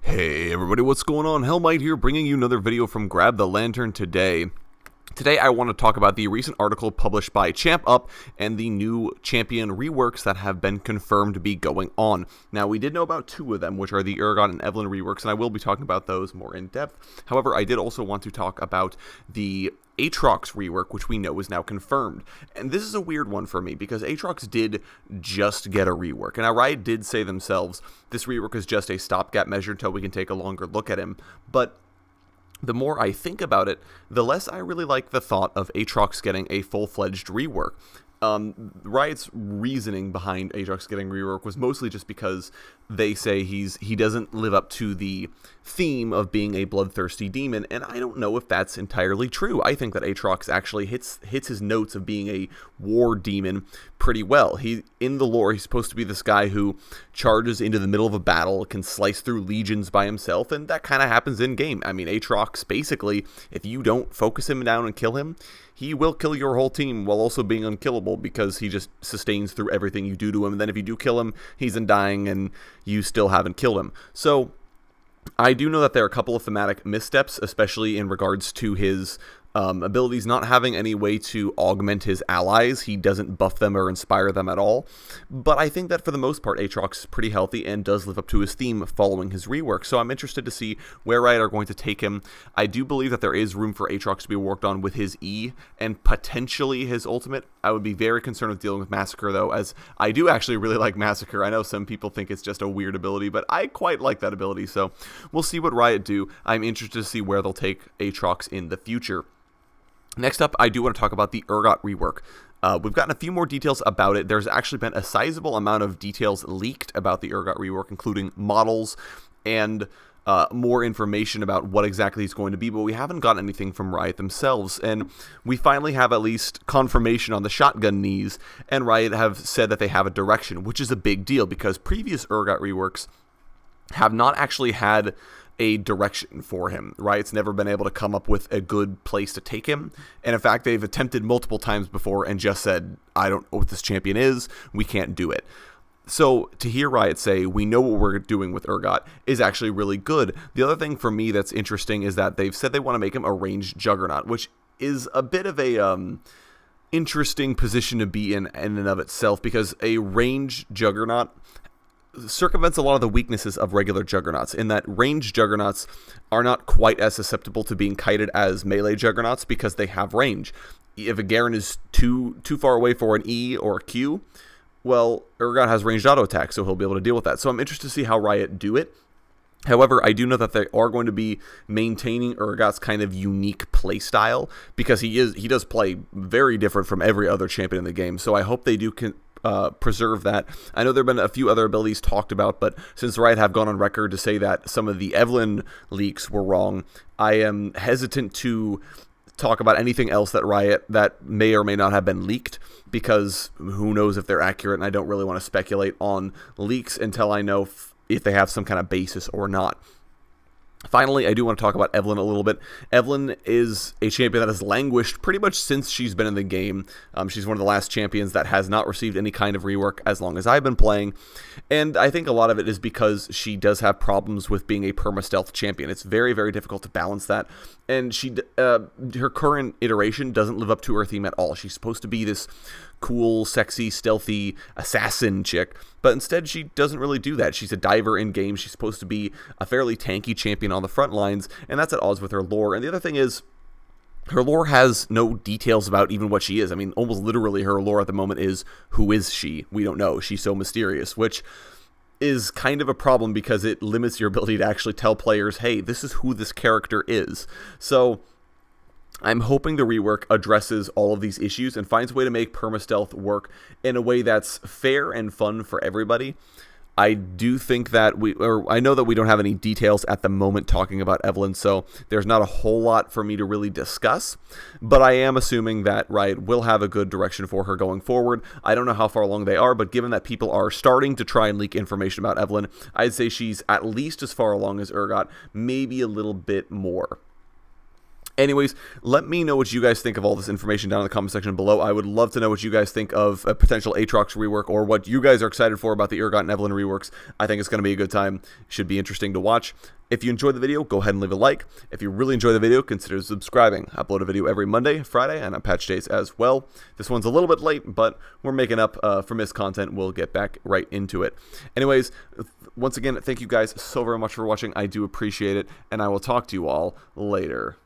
Hey everybody, what's going on? Hellmite here, bringing you another video from Grab the Lantern today. Today I want to talk about the recent article published by ChampUp and the new champion reworks that have been confirmed to be going on. Now, we did know about two of them, which are the Urgot and Evelyn reworks, and I will be talking about those more in depth. However, I did also want to talk about the Aatrox rework, which we know is now confirmed. And this is a weird one for me, because Aatrox did just get a rework. And now Riot did say themselves, this rework is just a stopgap measure until we can take a longer look at him. But the more I think about it, the less I really like the thought of Aatrox getting a full-fledged rework. Riot's reasoning behind Aatrox getting rework was mostly just because they say he doesn't live up to the theme of being a bloodthirsty demon, and I don't know if that's entirely true. I think that Aatrox actually hits his notes of being a war demon pretty well. In the lore, he's supposed to be this guy who charges into the middle of a battle, can slice through legions by himself, and that kind of happens in game. I mean, Aatrox, basically, if you don't focus him down and kill him, he will kill your whole team while also being unkillable, because he just sustains through everything you do to him, and then if you do kill him, he's undying and you still haven't killed him. So I do know that there are a couple of thematic missteps, especially in regards to his abilities not having any way to augment his allies. He doesn't buff them or inspire them at all. But I think that for the most part, Aatrox is pretty healthy and does live up to his theme following his rework. So I'm interested to see where Riot are going to take him. I do believe that there is room for Aatrox to be worked on with his E and potentially his ultimate. I would be very concerned with dealing with Massacre, though, as I do actually really like Massacre. I know some people think it's just a weird ability, but I quite like that ability. So we'll see what Riot do. I'm interested to see where they'll take Aatrox in the future. Next up, I do want to talk about the Ergot rework. We've gotten a few more details about it. There's actually been a sizable amount of details leaked about the Ergot rework, including models and more information about what exactly it's going to be, but we haven't gotten anything from Riot themselves, and we finally have at least confirmation on the shotgun knees, and Riot have said that they have a direction, which is a big deal, because previous Ergot reworks have not actually had a direction for him. Riot's never been able to come up with a good place to take him, and in fact they've attempted multiple times before and just said, I don't know what this champion is, we can't do it. So to hear Riot say, we know what we're doing with Ergot, is actually really good. The other thing for me that's interesting is that they've said they want to make him a ranged juggernaut, which is a bit of a interesting position to be in and of itself, because a ranged juggernaut circumvents a lot of the weaknesses of regular juggernauts, in that ranged juggernauts are not quite as susceptible to being kited as melee juggernauts because they have range. If a Garen is too far away for an E or a Q, well, Ergot has ranged auto attack, so he'll be able to deal with that. So I'm interested to see how Riot do it. However, I do know that they are going to be maintaining Urgot's kind of unique playstyle, because he does play very different from every other champion in the game. So I hope they do preserve that. I know there have been a few other abilities talked about, but since Riot have gone on record to say that some of the Evelyn leaks were wrong, I am hesitant to talk about anything else that may or may not have been leaked, because who knows if they're accurate, and I don't really want to speculate on leaks until I know if they have some kind of basis or not. Finally, I do want to talk about Evelyn a little bit. Evelyn is a champion that has languished pretty much since she's been in the game. She's one of the last champions that has not received any kind of rework as long as I've been playing. And I think a lot of it is because she does have problems with being a perma-stealth champion. It's very, very difficult to balance that. And her current iteration doesn't live up to her theme at all. She's supposed to be this cool, sexy, stealthy assassin chick, but instead she doesn't really do that. She's a diver in game. She's supposed to be a fairly tanky champion on the front lines, and that's at odds with her lore. And the other thing is, her lore has no details about even what she is. I mean, almost literally her lore at the moment is, who is she? We don't know. She's so mysterious, which is kind of a problem because it limits your ability to actually tell players, hey, this is who this character is. So I'm hoping the rework addresses all of these issues and finds a way to make perma-stealth work in a way that's fair and fun for everybody. I do think that I know that we don't have any details at the moment talking about Evelyn, so there's not a whole lot for me to really discuss, but I am assuming that Riot will have a good direction for her going forward. I don't know how far along they are, but given that people are starting to try and leak information about Evelyn, I'd say she's at least as far along as Urgot, maybe a little bit more. Anyways, let me know what you guys think of all this information down in the comment section below. I would love to know what you guys think of a potential Aatrox rework, or what you guys are excited for about the Urgot and Evelyn reworks. I think it's going to be a good time. Should be interesting to watch. If you enjoyed the video, go ahead and leave a like. If you really enjoy the video, consider subscribing. I upload a video every Monday, Friday, and on patch days as well. This one's a little bit late, but we're making up for missed content. We'll get back right into it. Anyways, once again, thank you guys so very much for watching. I do appreciate it, and I will talk to you all later.